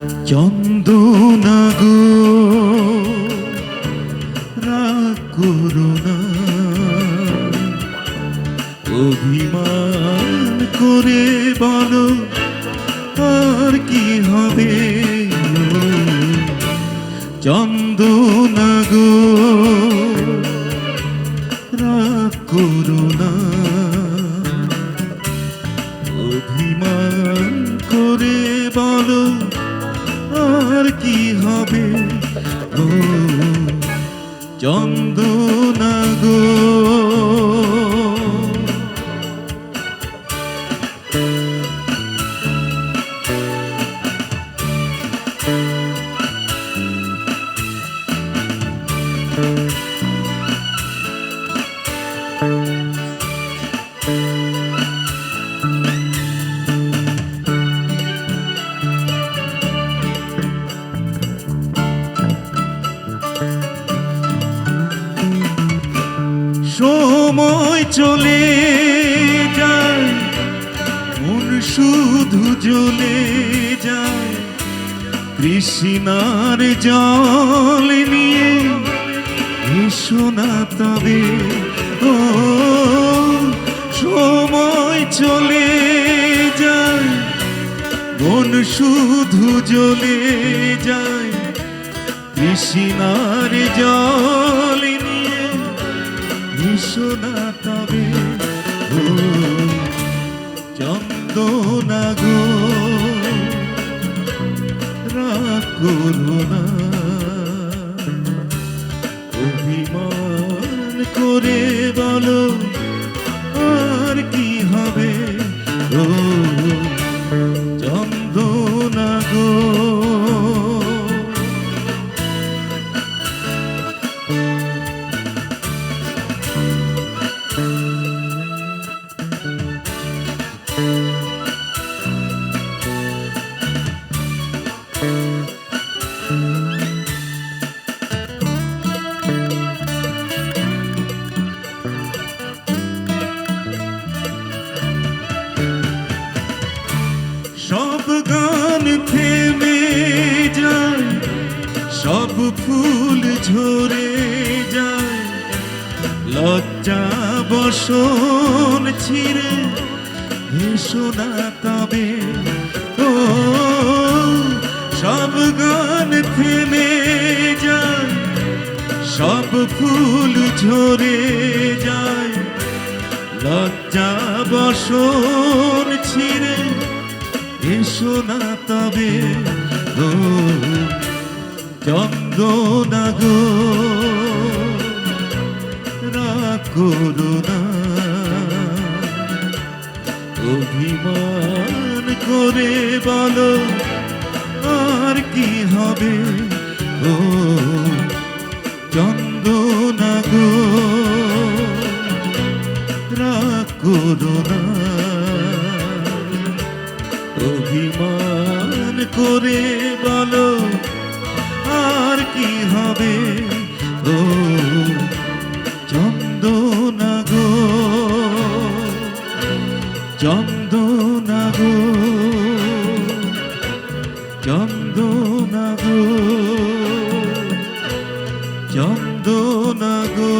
চন্দনা গো রাগ করো না, অভিমান করে বলো আর কি হবে। চন্দনা গো রাগ করো না, অভিমান করে বলো আর কি হবে। ও চন্দনা গো সময় চলে যায়, মন শুধু জ্বলে যায়, তৃষ্ণার জল নিয়ে এসো না তবে। ও সময় চলে যায়, মন শুধু জ্বলে যায়, তৃষ্ণার জল নিয়ে এসো না তবে। ও চন্দনা গো রাগ করো না, অভিমান করে বলো আর কি হবে। ও চন্দনা গো সব গান থেমে যায়, সব ফুল ঝরে যায়, লজ্জা বসন ছিঁড়ে এসো না তবে। ও সব গান থেমে যায়, সব ফুল ঝরে যায়, লজ্জা বসন ছিঁড়ে এসো না তবে। ও চন্দনা গো রাগ করো না, অভিমান করে বলো আর কি হবে। ও চন্দনা গো রাগ করো না, অভিমান করে বলো আর কি হবে। ও চন্দনা গো চন্দনা গো চন্দনা গো চন্দনা গো।